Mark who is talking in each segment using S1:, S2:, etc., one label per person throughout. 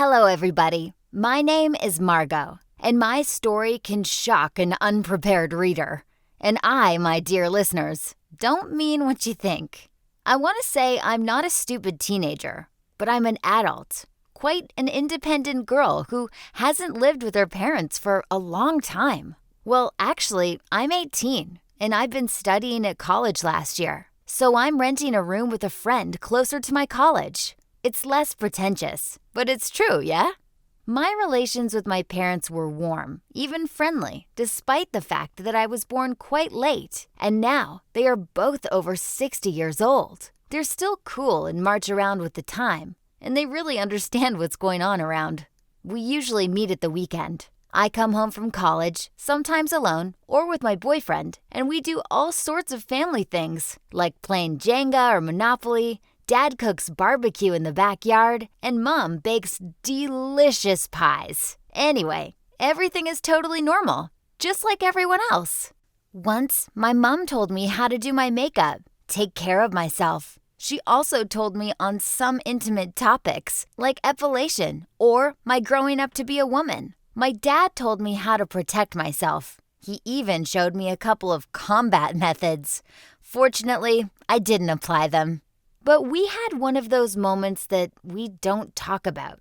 S1: Hello, everybody. My name is Margot, and my story can shock an unprepared reader. And I, my dear listeners, don't mean what you think. I want to say I'm not a stupid teenager, but I'm an adult, quite an independent girl who hasn't lived with her parents for a long time. Well, actually, I'm 18, and I've been studying at college last year. So I'm renting a room with a friend closer to my college. It's less pretentious, but it's true, yeah? My relations with my parents were warm, even friendly, despite the fact that I was born quite late. And now, they are both over 60 years old. They're still cool and march around with the time, and they really understand what's going on around. We usually meet at the weekend. I come home from college, sometimes alone or with my boyfriend, and we do all sorts of family things, like playing Jenga or Monopoly. Dad cooks barbecue in the backyard, and Mom bakes delicious pies. Anyway, everything is totally normal, just like everyone else. Once, my mom told me how to do my makeup, take care of myself. She also told me on some intimate topics, like epilation or my growing up to be a woman. My dad told me how to protect myself. He even showed me a couple of combat methods. Fortunately, I didn't apply them. But we had one of those moments that we don't talk about.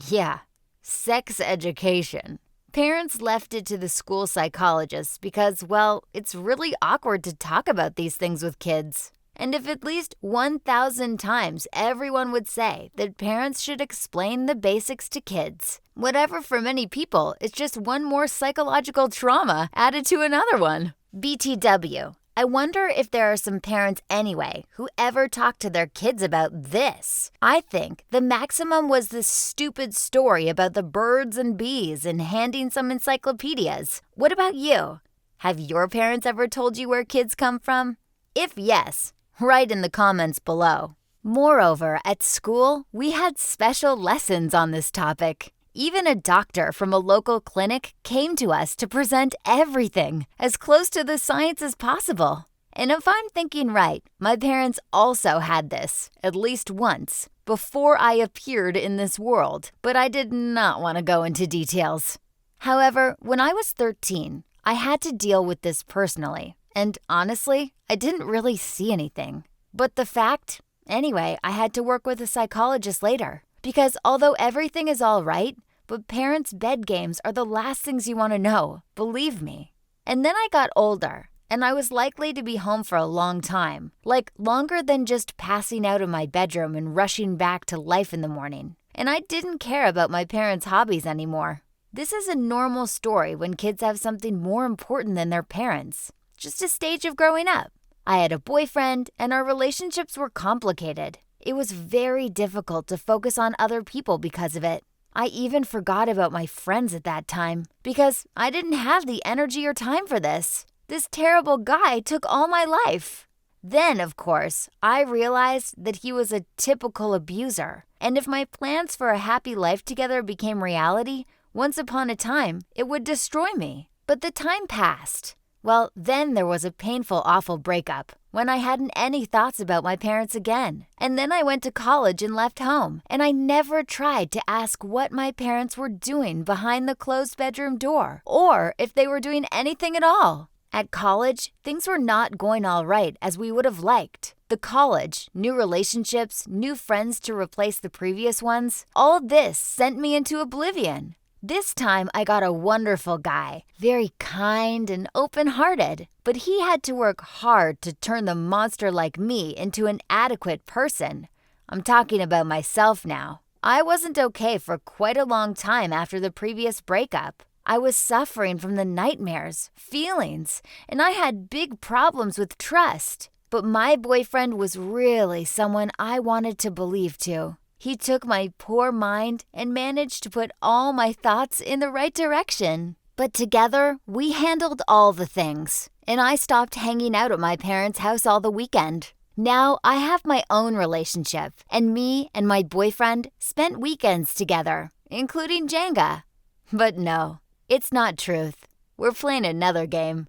S1: Yeah, sex education. Parents left it to the school psychologists because, well, it's really awkward to talk about these things with kids. And if at least 1,000 times everyone would say that parents should explain the basics to kids, whatever for many people is just one more psychological trauma added to another one. BTW. I wonder if there are some parents anyway who ever talk to their kids about this. I think the maximum was this stupid story about the birds and bees and handing some encyclopedias. What about you? Have your parents ever told you where kids come from? If yes, write in the comments below. Moreover, at school, we had special lessons on this topic. Even a doctor from a local clinic came to us to present everything as close to the science as possible. And if I'm thinking right, my parents also had this, at least once, before I appeared in this world, but I did not want to go into details. However, when I was 13, I had to deal with this personally, and honestly, I didn't really see anything. But the fact, anyway, I had to work with a psychologist later. Because although everything is all right, but parents' bed games are the last things you want to know, believe me. And then I got older, and I was likely to be home for a long time, like longer than just passing out of my bedroom and rushing back to life in the morning. And I didn't care about my parents' hobbies anymore. This is a normal story when kids have something more important than their parents, just a stage of growing up. I had a boyfriend, and our relationships were complicated. It was very difficult to focus on other people because of it. I even forgot about my friends at that time because I didn't have the energy or time for this. This terrible guy took all my life. Then, of course, I realized that he was a typical abuser. And if my plans for a happy life together became reality, once upon a time, it would destroy me. But the time passed. Well, then there was a painful, awful breakup when I hadn't any thoughts about my parents again. And then I went to college and left home, and I never tried to ask what my parents were doing behind the closed bedroom door, or if they were doing anything at all. At college, things were not going all right as we would have liked. The college, new relationships, new friends to replace the previous ones, all this sent me into oblivion. This time I got a wonderful guy, very kind and open-hearted, but he had to work hard to turn the monster like me into an adequate person. I'm talking about myself now. I wasn't okay for quite a long time after the previous breakup. I was suffering from the nightmares, feelings, and I had big problems with trust. But my boyfriend was really someone I wanted to believe to. He took my poor mind and managed to put all my thoughts in the right direction. But together, we handled all the things, and I stopped hanging out at my parents' house all the weekend. Now I have my own relationship, and me and my boyfriend spent weekends together, including Jenga. But no, it's not truth. We're playing another game.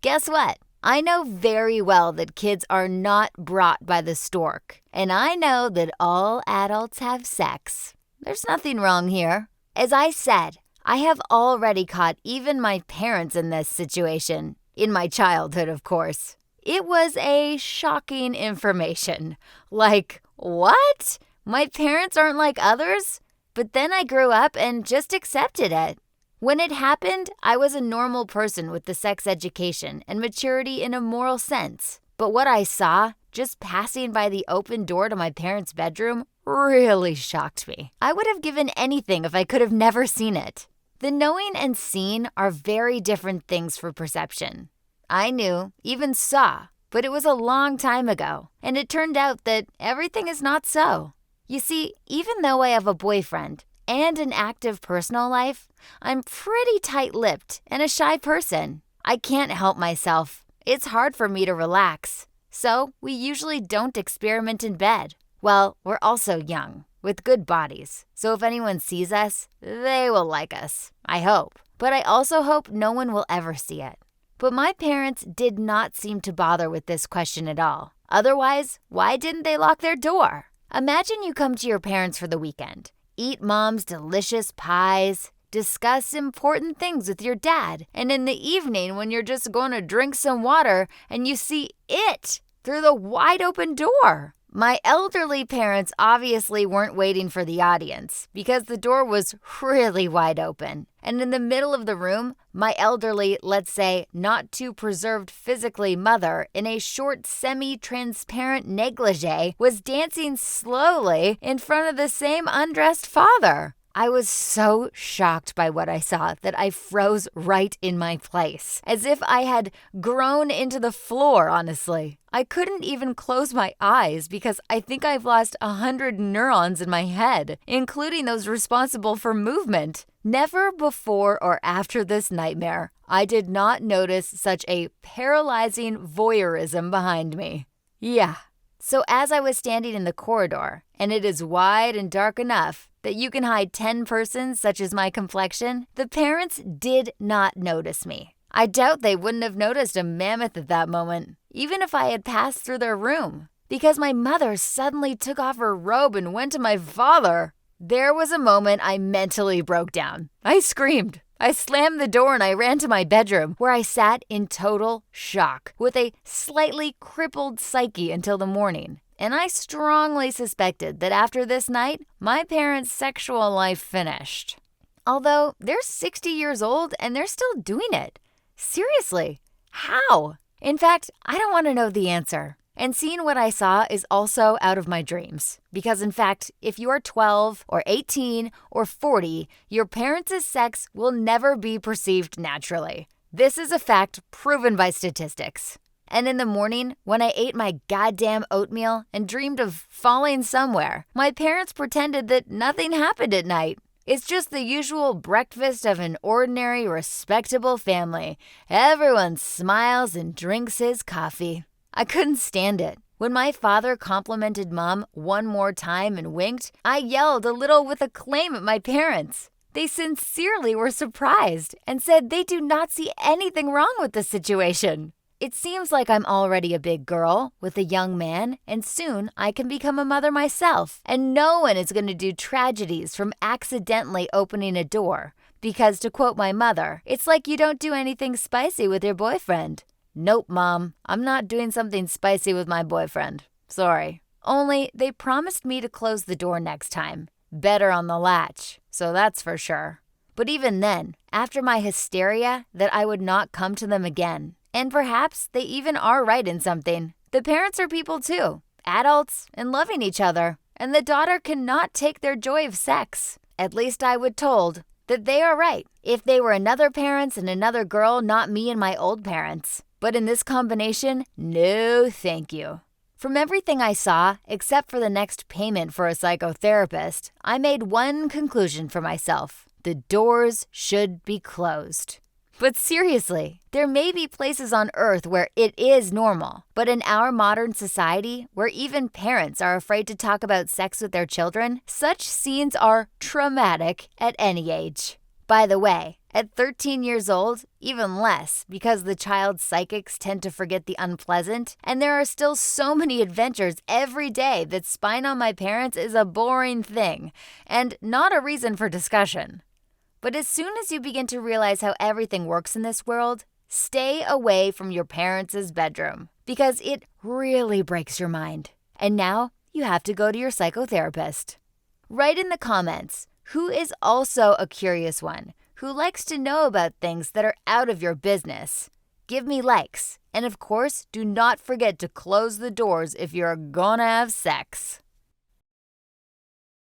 S1: Guess what? I know very well that kids are not brought by the stork, and I know that all adults have sex. there's nothing wrong here. As I said, I have already caught even my parents in this situation. In my childhood, of course. It was a shocking information. Like, what? My parents aren't like others? But then I grew up and just accepted it. When it happened, I was a normal person with the sex education and maturity in a moral sense. But what I saw, just passing by the open door to my parents' bedroom, really shocked me. I would have given anything if I could have never seen it. The knowing and seeing are very different things for perception. I knew, even saw, but it was a long time ago, and it turned out that everything is not so. You see, even though I have a boyfriend and an active personal life, I'm pretty tight-lipped and a shy person. I can't help myself. It's hard for me to relax. So we usually don't experiment in bed. Well, we're also young, with good bodies. So if anyone sees us, they will like us. I hope. But I also hope no one will ever see it. But my parents did not seem to bother with this question at all. Otherwise, why didn't they lock their door? Imagine you come to your parents for the weekend, eat mom's delicious pies, discuss important things with your dad, and in the evening when you're just going to drink some water and you see it through the wide open door. My elderly parents obviously weren't waiting for the audience because the door was really wide open. And in the middle of the room, my elderly, let's say, not too preserved physically mother in a short semi-transparent negligee was dancing slowly in front of the same undressed father. I was so shocked by what I saw that I froze right in my place, as if I had grown into the floor, honestly. I couldn't even close my eyes because I think I've lost 100 neurons in my head, including those responsible for movement. Never before or after this nightmare, I did not notice such a paralyzing voyeurism behind me. Yeah. So as I was standing in the corridor, and it is wide and dark enough that you can hide 10 persons such as my complexion, the parents did not notice me. I doubt they wouldn't have noticed a mammoth at that moment, even if I had passed through their room, because my mother suddenly took off her robe and went to my father. There was a moment I mentally broke down. I screamed. I slammed the door and I ran to my bedroom, where I sat in total shock with a slightly crippled psyche until the morning. And I strongly suspected that after this night, my parents' sexual life finished. Although they're 60 years old and they're still doing it. Seriously, how? In fact, I don't want to know the answer. And seeing what I saw is also out of my dreams. Because in fact, if you are 12 or 18 or 40, your parents' sex will never be perceived naturally. This is a fact proven by statistics. And in the morning, when I ate my goddamn oatmeal and dreamed of falling somewhere, my parents pretended that nothing happened at night. It's just the usual breakfast of an ordinary, respectable family. Everyone smiles and drinks his coffee. I couldn't stand it. When my father complimented Mom one more time and winked, I yelled a little with acclaim at my parents. They sincerely were surprised and said they do not see anything wrong with the situation. It seems like I'm already a big girl with a young man, and soon I can become a mother myself. And no one is going to do tragedies from accidentally opening a door. Because to quote my mother, it's like you don't do anything spicy with your boyfriend. Nope, Mom, I'm not doing something spicy with my boyfriend. Sorry. Only they promised me to close the door next time. Better on the latch, so that's for sure. But even then, after my hysteria, that I would not come to them again. And perhaps they even are right in something. The parents are people too, adults and loving each other. And the daughter cannot take their joy of sex. At least I was told that they are right. If they were another parents and another girl, not me and my old parents. But in this combination, no thank you. From everything I saw, except for the next payment for a psychotherapist, I made one conclusion for myself. The doors should be closed. But seriously, there may be places on Earth where it is normal. But in our modern society, where even parents are afraid to talk about sex with their children, such scenes are traumatic at any age. By the way, At 13 years old, even less, because the child's psychics tend to forget the unpleasant, and there are still so many adventures every day that spying on my parents is a boring thing, and not a reason for discussion. But as soon as you begin to realize how everything works in this world, stay away from your parents' bedroom, because it really breaks your mind. And now, you have to go to your psychotherapist. Write in the comments, who is also a curious one, who likes to know about things that are out of your business. Give me likes. And of course, do not forget to close the doors if you're gonna have sex.